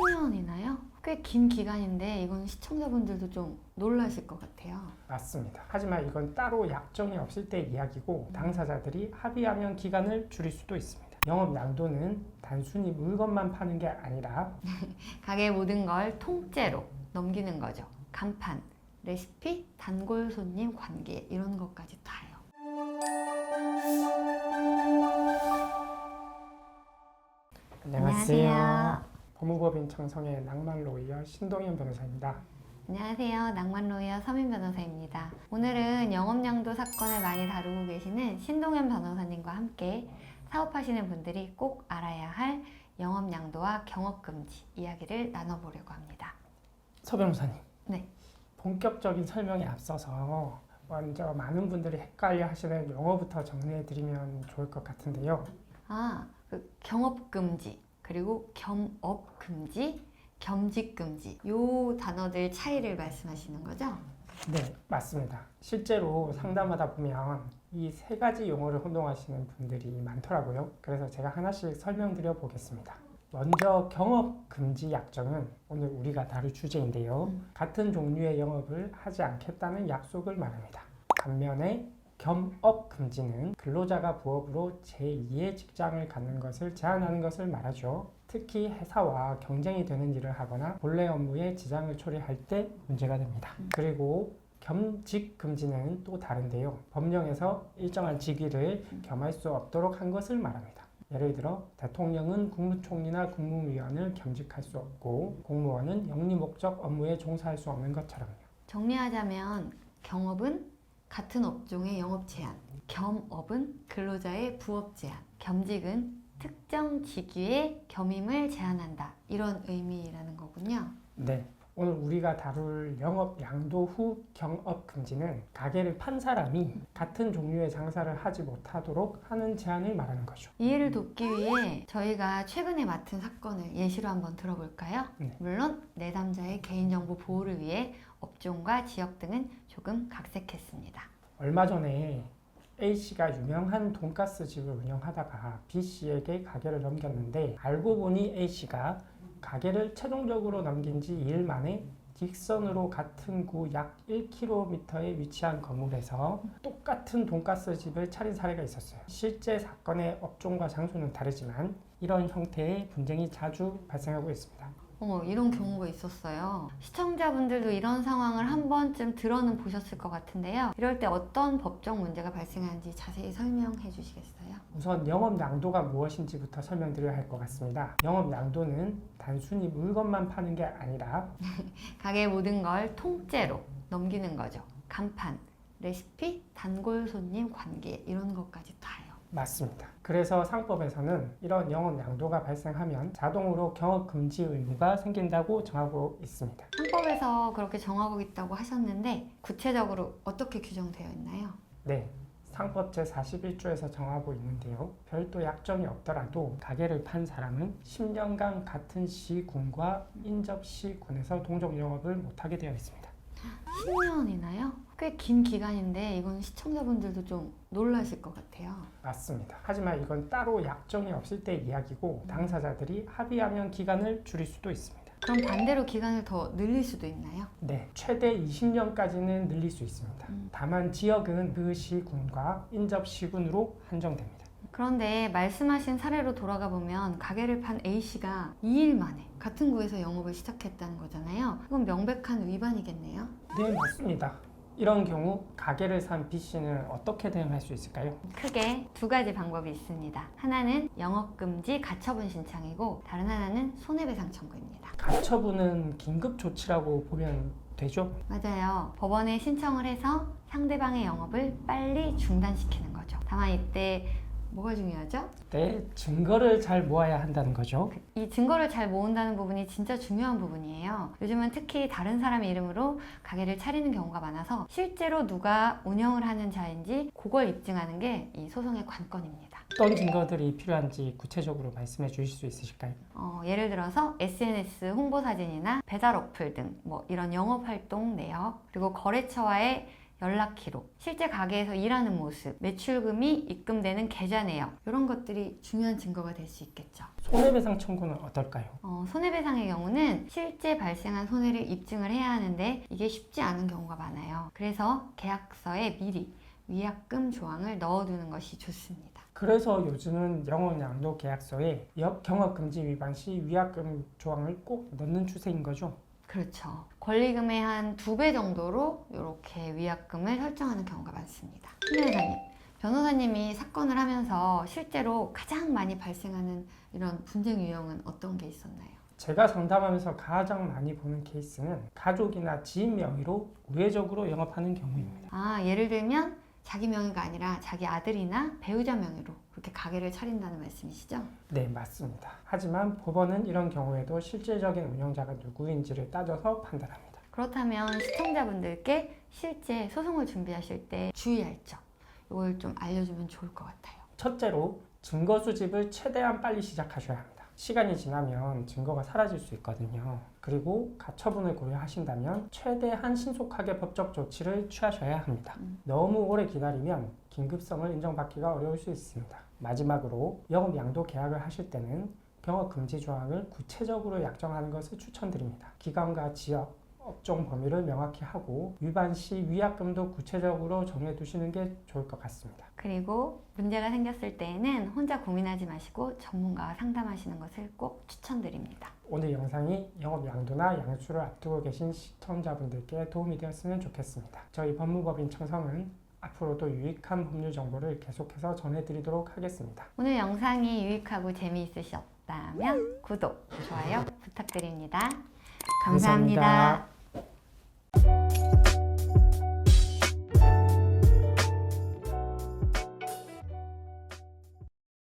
10년이나요? 꽤 긴 기간인데 이건 시청자분들도 좀 놀라실 것 같아요. 맞습니다. 하지만 이건 따로 약정이 없을 때 이야기고 당사자들이 합의하면 기간을 줄일 수도 있습니다. 영업 양도는 단순히 물건만 파는 게 아니라 가게의 모든 걸 통째로 넘기는 거죠. 간판, 레시피, 단골 손님 관계 이런 것까지 다요. 안녕하세요. 법무법인 청성의 낭만로이어 신동현 변호사입니다. 안녕하세요. 낭만로이어 서민 변호사입니다. 오늘은 영업양도 사건을 많이 다루고 계시는 신동현 변호사님과 함께 사업하시는 분들이 꼭 알아야 할 영업양도와 경업금지 이야기를 나눠보려고 합니다. 서 변호사님. 네. 본격적인 설명에 앞서서 먼저 많은 분들이 헷갈려 하시는 용어부터 정리해드리면 좋을 것 같은데요. 경업금지, 그리고 겸업금지, 겸직금지 요 단어들 차이를 말씀하시는 거죠? 네, 맞습니다. 실제로 상담하다 보면 이 세 가지 용어를 혼동하시는 분들이 많더라고요. 그래서 제가 하나씩 설명드려 보겠습니다. 먼저 경업금지 약정은 오늘 우리가 다룰 주제인데요. 같은 종류의 영업을 하지 않겠다는 약속을 말합니다. 반면에 겸업금지는 근로자가 부업으로 제2의 직장을 갖는 것을 제한하는 것을 말하죠. 특히 회사와 경쟁이 되는 일을 하거나 본래 업무에 지장을 초래할 때 문제가 됩니다. 그리고 겸직금지는 또 다른데요. 법령에서 일정한 직위를 겸할 수 없도록 한 것을 말합니다. 예를 들어 대통령은 국무총리나 국무위원을 겸직할 수 없고 공무원은 영리목적 업무에 종사할 수 없는 것처럼요. 정리하자면 경업은 같은 업종의 영업 제한, 겸업은 근로자의 부업 제한, 겸직은 특정 직위의 겸임을 제한한다. 이런 의미라는 거군요. 네. 오늘 우리가 다룰 영업 양도 후 경업 금지는 가게를 판 사람이 같은 종류의 장사를 하지 못하도록 하는 제한을 말하는 거죠. 이해를 돕기 위해 저희가 최근에 맡은 사건을 예시로 한번 들어볼까요? 네. 물론 내3자의 개인정보 보호를 위해 업종과 지역 등은 조금 각색했습니다. 얼마 전에 A씨가 유명한 돈가스 집을 운영하다가 B씨에게 가게를 넘겼는데 알고 보니 A씨가 가게를 최종적으로 넘긴 지 2일 만에 뒷선으로 같은 구 약 1km에 위치한 건물에서 똑같은 돈가스 집을 차린 사례가 있었어요. 실제 사건의 업종과 장소는 다르지만 이런 형태의 분쟁이 자주 발생하고 있습니다. 이런 경우가 있었어요. 시청자분들도 이런 상황을 한 번쯤 들어는 보셨을 것 같은데요. 이럴 때 어떤 법적 문제가 발생하는지 자세히 설명해 주시겠어요? 우선 영업 양도가 무엇인지부터 설명드려야 할 것 같습니다. 영업 양도는 단순히 물건만 파는 게 아니라 가게의 모든 걸 통째로 넘기는 거죠. 간판, 레시피, 단골 손님 관계 이런 것까지 다요. 맞습니다. 그래서 상법에서는 이런 영업 양도가 발생하면 자동으로 경업 금지 의무가 생긴다고 정하고 있습니다. 상법에서 그렇게 정하고 있다고 하셨는데 구체적으로 어떻게 규정되어 있나요? 네. 상법 제41조에서 정하고 있는데요. 별도 약정이 없더라도 가게를 판 사람은 10년간 같은 시군과 인접 시군에서 동종 영업을 못하게 되어 있습니다. 10년이나요? 꽤 긴 기간인데 이건 시청자분들도 좀 놀라실 것 같아요. 맞습니다. 하지만 이건 따로 약정이 없을 때 이야기고 당사자들이 합의하면 기간을 줄일 수도 있습니다. 그럼 반대로 기간을 더 늘릴 수도 있나요? 네, 최대 20년까지는 늘릴 수 있습니다. 다만 지역은 그 시군과 인접 시군으로 한정됩니다. 그런데 말씀하신 사례로 돌아가 보면 가게를 판 A씨가 2일 만에 같은 구에서 영업을 시작했다는 거잖아요. 그건 명백한 위반이겠네요. 네, 맞습니다. 이런 경우 가게를 산 B씨는 어떻게 대응할 수 있을까요? 크게 두 가지 방법이 있습니다. 하나는 영업금지 가처분 신청이고 다른 하나는 손해배상 청구입니다. 가처분은 긴급 조치라고 보면 되죠? 맞아요. 법원에 신청을 해서 상대방의 영업을 빨리 중단시키는 거죠. 다만 이때 뭐가 중요하죠? 네, 증거를 잘 모아야 한다는 거죠. 이 증거를 잘 모은다는 부분이 진짜 중요한 부분이에요. 요즘은 특히 다른 사람의 이름으로 가게를 차리는 경우가 많아서 실제로 누가 운영을 하는 자인지 그걸 입증하는 게 이 소송의 관건입니다. 어떤 증거들이 필요한지 구체적으로 말씀해 주실 수 있으실까요? 예를 들어서 SNS 홍보 사진이나 배달 어플 등 이런 영업활동 내역 그리고 거래처와의 연락 기록, 실제 가게에서 일하는 모습, 매출금이 입금되는 계좌 내역 이런 것들이 중요한 증거가 될 수 있겠죠. 손해배상 청구는 어떨까요? 손해배상의 경우는 실제 발생한 손해를 입증을 해야 하는데 이게 쉽지 않은 경우가 많아요. 그래서 계약서에 미리 위약금 조항을 넣어두는 것이 좋습니다. 그래서 요즘은 영업양도 계약서에 경업금지 위반 시 위약금 조항을 꼭 넣는 추세인 거죠. 그렇죠. 권리금의 한 2배 정도로 이렇게 위약금을 설정하는 경우가 많습니다. 변호사님, 변호사님이 사건을 하면서 실제로 가장 많이 발생하는 이런 분쟁 유형은 어떤 게 있었나요? 제가 상담하면서 가장 많이 보는 케이스는 가족이나 지인 명의로 우회적으로 영업하는 경우입니다. 예를 들면 자기 명의가 아니라 자기 아들이나 배우자 명의로 그렇게 가게를 차린다는 말씀이시죠? 네, 맞습니다. 하지만 법원은 이런 경우에도 실질적인 운영자가 누구인지를 따져서 판단합니다. 그렇다면 시청자분들께 실제 소송을 준비하실 때 주의할 점, 이걸 좀 알려주면 좋을 것 같아요. 첫째로 증거 수집을 최대한 빨리 시작하셔야 합니다. 시간이 지나면 증거가 사라질 수 있거든요. 그리고 가처분을 고려하신다면 최대한 신속하게 법적 조치를 취하셔야 합니다. 너무 오래 기다리면 긴급성을 인정받기가 어려울 수 있습니다. 마지막으로 영업 양도 계약을 하실 때는 경업 금지 조항을 구체적으로 약정하는 것을 추천드립니다. 기관과 지역, 업종 범위를 명확히 하고 위반 시 위약금도 구체적으로 정해두시는 게 좋을 것 같습니다. 그리고 문제가 생겼을 때에는 혼자 고민하지 마시고 전문가와 상담하시는 것을 꼭 추천드립니다. 오늘 영상이 영업 양도나 양수를 앞두고 계신 시청자분들께 도움이 되었으면 좋겠습니다. 저희 법무법인 청성은 앞으로도 유익한 법률 정보를 계속해서 전해드리도록 하겠습니다. 오늘 영상이 유익하고 재미있으셨다면 구독, 좋아요 부탁드립니다. 감사합니다.